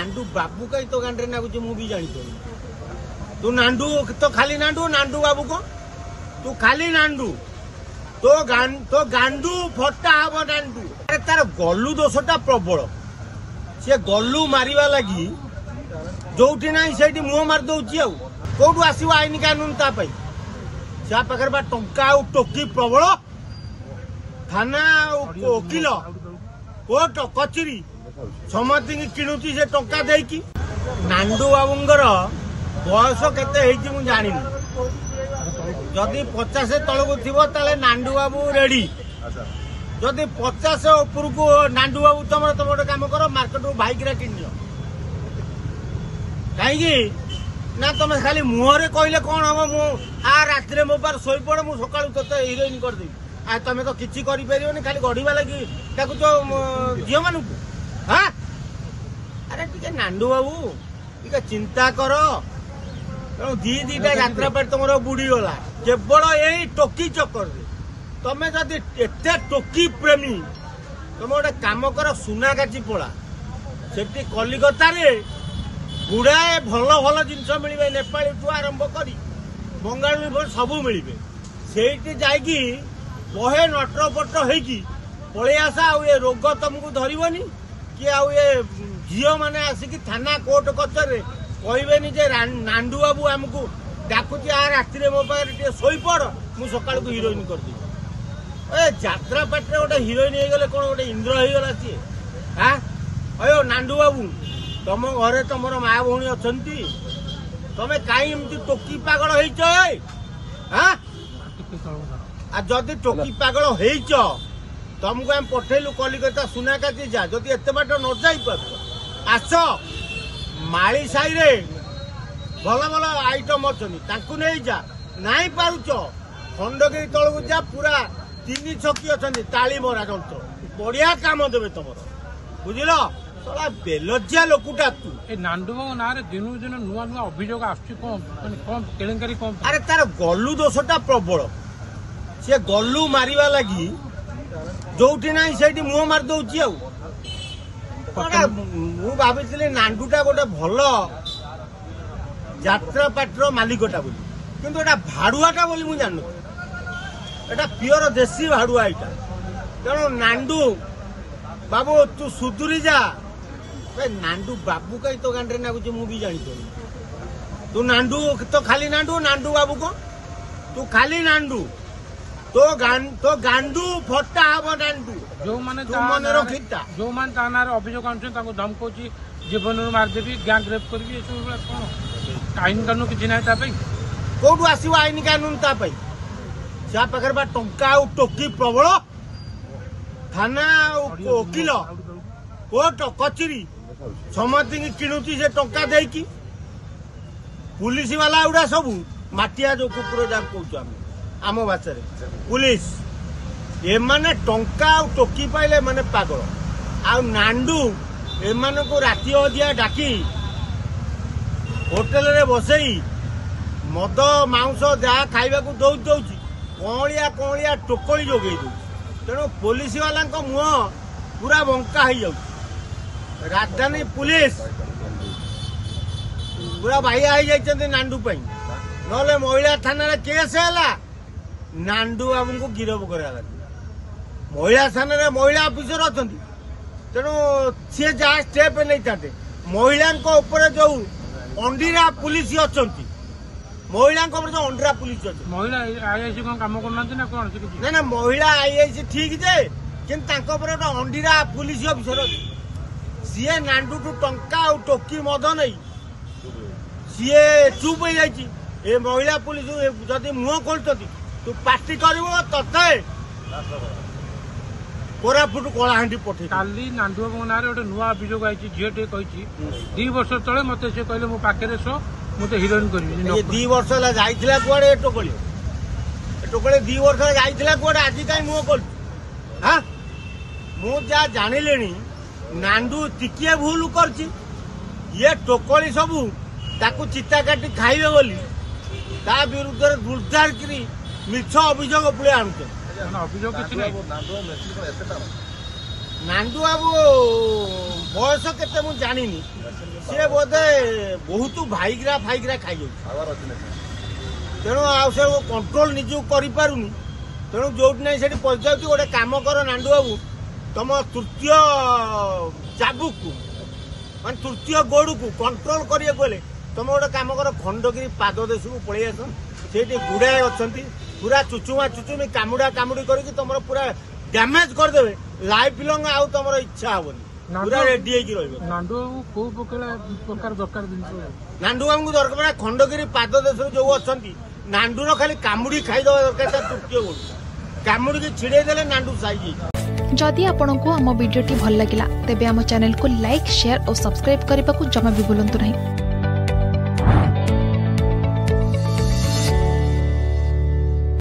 नांडू बाबू कहीं तो गांडे नागुचे मु भी जानी तू नांडू तो खाली नांडू नांडू बाबू को तू खाली नांडू तो गांडू फटा हम नांडू अरे तार गलु दोषटा प्रबल सी गलु मारिबा लगी जोठी ना से मुह मार दौची कौटू आसो आईन कानून से पाखे बा टंका टोकी प्रबल थाना वकिल कोर्ट कचेरी समस्त किणुची से टंका देकी नांडू बाबूंगर बयस केते जानी जदि 50 तलक थी नांडू बाबू रेडी जदि 50 ऊपर को नांडू बाबू तुम गोटे कम कर मार्केट भाईक किन कहीं ना तुम खाली मुहरे कहले कौन हम राति मो पार शोपड़ मु सका ते हिरोइन करदेवी आ तुम तो किसी कर खाली गढ़ा लगी झील मान हाँ अरे टे नांडू बाबू टे चिंता कर दीटा यात्रा पर तुम बुड़ी गला केवल यही टोकी चक्कर तुम जदि एत टोकी प्रेमी तुम गोटे कम कर सुनागाची पड़ा से कलिकता गुड़ाए भल भल जिनस मिले नेपाली ठू आरंभ कर बंगाली सबू मिले से जाकि बहे नटरपट होगी पलि आस आ रोग तुमको धरबनी कि झील मैंने आसिक थाना कोर्ट कचर कहबेनि जे नांडू बाबू आमको डाकुची राति मो पाखे शोपड़ मु सका हिरोइन करदेवी यात्रा पाटे गोटे हिरोइन हो गले कौन गोटे इंद्र हो गला सी हाँ अयो नांडू बाबू तुम घरे तुम माँ भौणी अच्छा तुम कहीं टोकी पागल जदि टोकी पागल तुमको आम पठेलु कलिकता सुनाकाती जा जदि एत बाट न जापर आस माली साई रे भल भल आइटम अच्छा नहीं जा नाई पारुच खंडगिरी तलू जा पूरा 3 छकी अच्छा ताली मरा जंत्र बढ़िया काम देवे तुम बुझल बेलजिया लोकटा तू नांडू बाबू ना दिन दिन नुआ नुआ अभियोग आसुरी कौन अरे तार गलु दोषटा प्रबल सी गलु मारिबा लगी जोठी ना से मुह मार दौची मु भाई नांडूटा गोटे भल यात्रा पाटर मालिकटा बोली किंतु एटा भाड़ुआटा बोली मु जान एटा प्योर देसी भाड़ुआ एटा तेणु नांडू बाबू तू सुधुरी जा नांडू बाबू कहीं तो गांडे नागुचे मु भी जानी तू नांडू तो खाली नांडू नांडू बाबू को तू खाली नांडू तो गांडू फटा हम नांडू जो माने रखीता जो माने अभियोग आनु धमकाउची जीवन मारदेवी गैंग रेप करी कौन आईन कानून किसी ना कौटू आसो आईन कानून से पाखे बा टंका टोकी प्रबल थाना वकिल कोर्ट कचेरी समस्त किणुची से टंका देकी पुलिस वाला गुड़ा सब माटिया जो कुकुर जहाँ कौन आम भाषा पुलिस एमाने टंका टोकी पाइले माने पागल आ नांडू एमान को राति अधिया डाकी होटेल रे बसई मद मांस जहाँ खाइबा दौची कौलिया टोकली जोगे तेणु पुलिस वाला मुह पूरा बंका हो जाऊँ राजधानी पुलिस पूरा बाह्या हो नांडू ना महिला थाना केस है नांडू बाबू को गिरफ करा महिला थाना महिला अफिसर अच्छा तेणु सी जहाँ स्टेप नहीं था महिला जो अंडीरा पुलिस अच्छा महिला जो अंडीरा पुलिस अच्छा महिला आईआईसी कौन काम करना कौन ना महिला आईआईसी ठीक जे कि अंडीरा पुलिस अफिसर अच्छे सी नांडू टू टंका टोकी मद नहीं सी चुप हो जाए महिला पुलिस जदि मुह खोलते तू पार्टी कर कोरापुट कलाहांडी पठे काली नांडू बाबू ना गोटे नुआ अभियोग आई झीटे कही 2 वर्ष तले मत से कहले मो पाखे सो मुझे हिरोइन कर 2 वर्ष है कुआड़े टोकली 2 वर्ष जाइला कुआड़े आज कहीं मुह खोल हाँ मुझा जानिले नांडू टिकिए भूल कर ये टोकली सबू ताकू चिता काटी खाइबे बोली ता विरुद्ध गुरदार करी मिछ अभियोग पुले आनुचे अभियोग किसी नहीं नांदू बाबू बयस केते मु जानिनी सी बोधे बहुत भाईग्रा फाइग्रा खाई तेणु से कंट्रोल निजू करें तेणु जो ना से पहुंचा गोटे कम कर नांदू बाबू तुम तृतीय चाबुक मान तृतीय गोड़ को कंट्रोल करें तुम गोटे कम कर खंडगिरी पाद देश को पलि आस से गुड़ाए अच्छा पूरा चुचुमा चुचुमी कामुड़ा कामुड़ी करके तुम पूरा डैमेज करदे लाइफ लंग आउ तुम इच्छा हेनी पूरा रेडी होगी नांडू को प्रकार दरकार जिनिस नांडू बाबू दरकार खंडगिरी पाद देश जो अच्छा नांडूर खाली कामुड़ी खाईदवा दरकार तृतीय गोड़ कामुड़ी की छिड़े देले नांडू साइज जदि आपंक आम भिडी भल लगा तेब आम चैनल को लाइक शेयर और सब्सक्राइब करने को जमा भी भूलु नहीं।